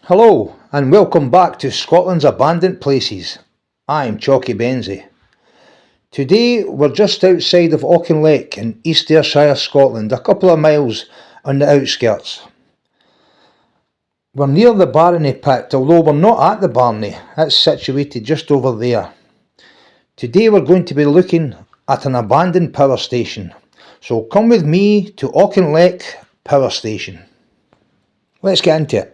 Hello and welcome back to Scotland's Abandoned Places. I'm Chalky Benzie. Today we're just outside of Auchinleck in East Ayrshire, Scotland, a couple of miles on the outskirts. We're near the Barony Pit, although we're not at the Barony, it's situated just over there. Today we're going to be looking at an abandoned power station, so come with me to Auchinleck Power Station. Let's get into it.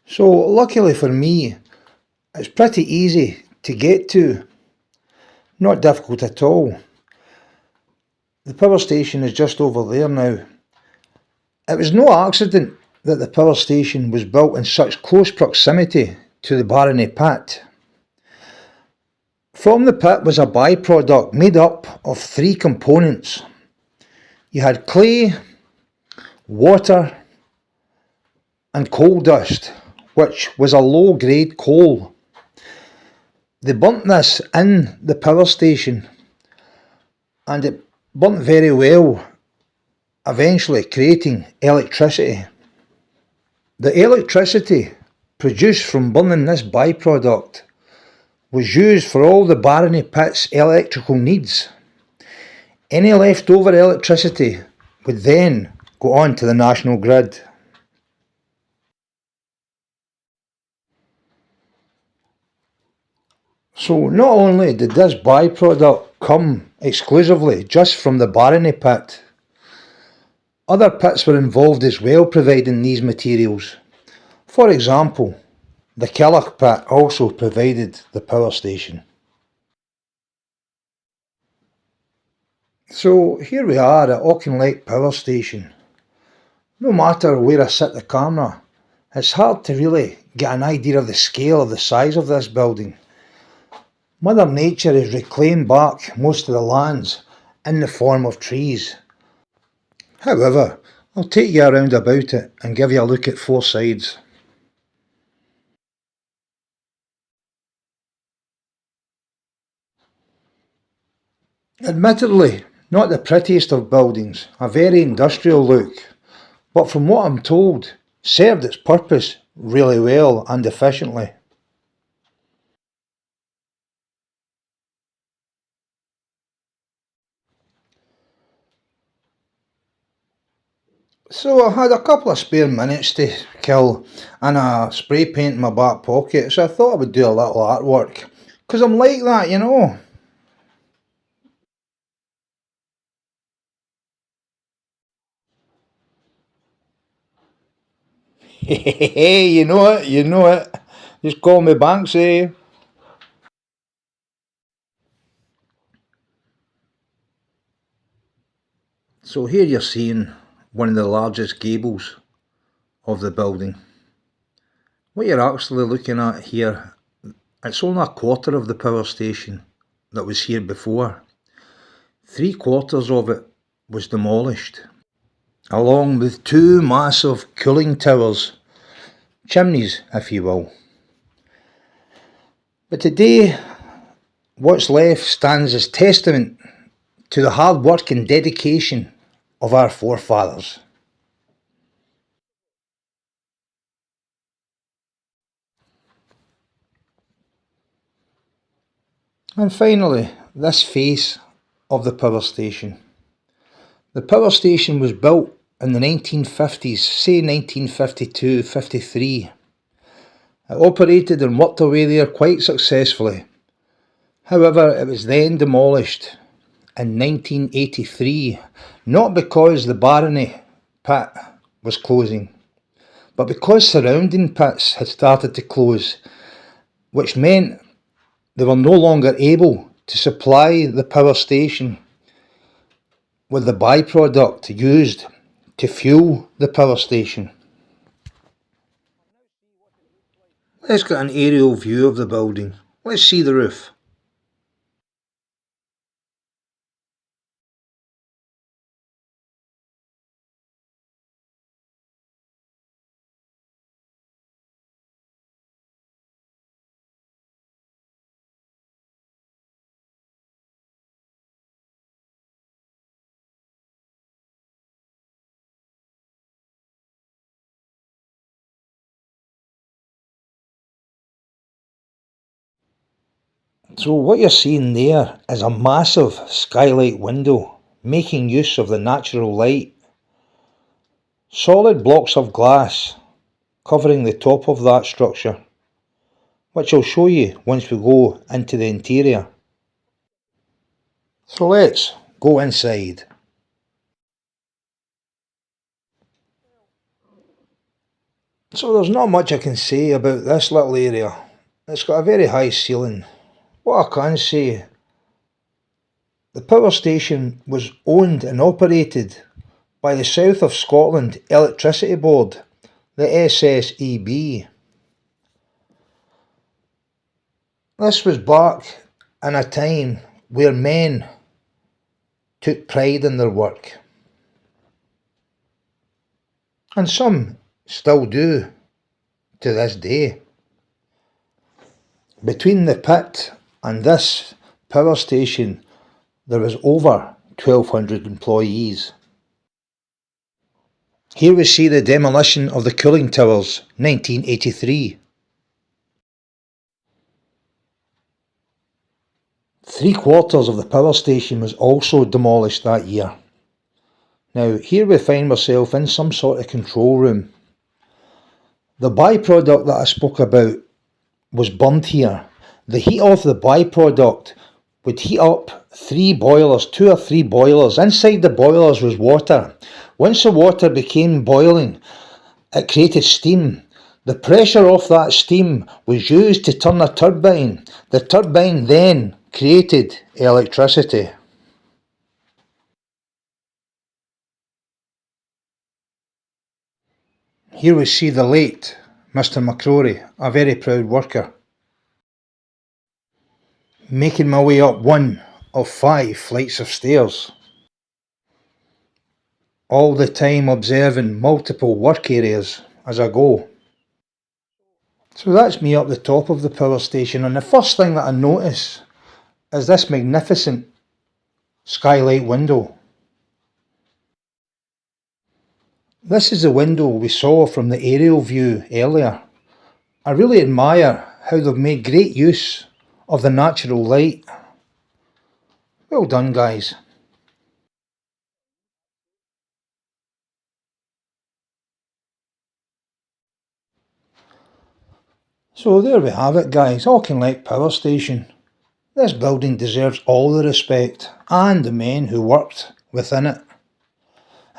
So luckily for me, it's pretty easy to get to, not difficult at all. The power station is just over there now. It was no accident that the power station was built in such close proximity to the Barony Pit. From the pit was a byproduct made up of three components. You had clay, water and coal dust, which was a low grade coal. They burnt this in the power station and it burnt very well, eventually creating electricity. The electricity produced from burning this byproduct was used for all the Barony Pit's electrical needs. Any leftover electricity would then go on to the national grid. So not only did this byproduct come exclusively just from the Barony Pit, other pits were involved as well providing these materials. For example, the Killock pit also provided the power station. So here we are at Auchinleck Power Station. No matter where I set the camera, it's hard to really get an idea of the scale of the size of this building. Mother Nature has reclaimed back most of the lands in the form of trees. However, I'll take you around about it and give you a look at four sides. Admittedly, not the prettiest of buildings, a very industrial look, but from what I'm told, served its purpose really well and efficiently. So I had a couple of spare minutes to kill and a spray paint in my back pocket, so I thought I would do a little artwork. Because I'm like that, you know. Hey, you know it. Just call me Banksy. So here you're seeing one of the largest gables of the building. What you're actually looking at here, it's only a quarter of the power station that was here before. 3/4 of it was demolished, along with two massive cooling towers, chimneys if you will. But today, what's left stands as testament to the hard work and dedication of our forefathers. And finally, this face of the power station. The power station was built in the 1950s, say 1952-53. It operated and worked away there quite successfully. However, it was then demolished in 1983, not because the Barony pit was closing, but because surrounding pits had started to close, which meant they were no longer able to supply the power station with the byproduct used to fuel the power station. Let's get an aerial view of the building. Let's see the roof. So what you're seeing there is a massive skylight window making use of the natural light. Solid blocks of glass covering the top of that structure, which I'll show you once we go into the interior. So let's go inside. So there's not much I can say about this little area. It's got a very high ceiling. What I can say, the power station was owned and operated by the South of Scotland Electricity Board, the SSEB. This was back in a time where men took pride in their work. And some still do to this day. Between the pit and this power station, there was over 1,200 employees. Here we see the demolition of the cooling towers, 1983. 3/4 of the power station was also demolished that year. Now here we find ourselves in some sort of control room. The byproduct that I spoke about was burnt here. The heat of the byproduct would heat up 2 or 3 boilers. Inside the boilers was water. Once the water became boiling, it created steam. The pressure of that steam was used to turn a turbine. The turbine then created electricity. Here we see the late Mr. McCrory, a very proud worker. Making my way up one of 5 flights of stairs. All the time observing multiple work areas as I go. So that's me up the top of the power station, and the first thing that I notice is this magnificent skylight window. This is the window we saw from the aerial view earlier. I really admire how they've made great use of the natural light. Well done, guys. So there we have it, guys, Auchinleck Power Station. This building deserves all the respect and the men who worked within it.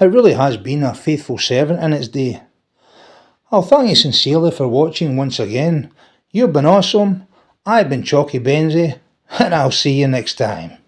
It really has been a faithful servant in its day. I'll thank you sincerely for watching once again. You've been awesome, I've been Chalky Benzie, and I'll see you next time.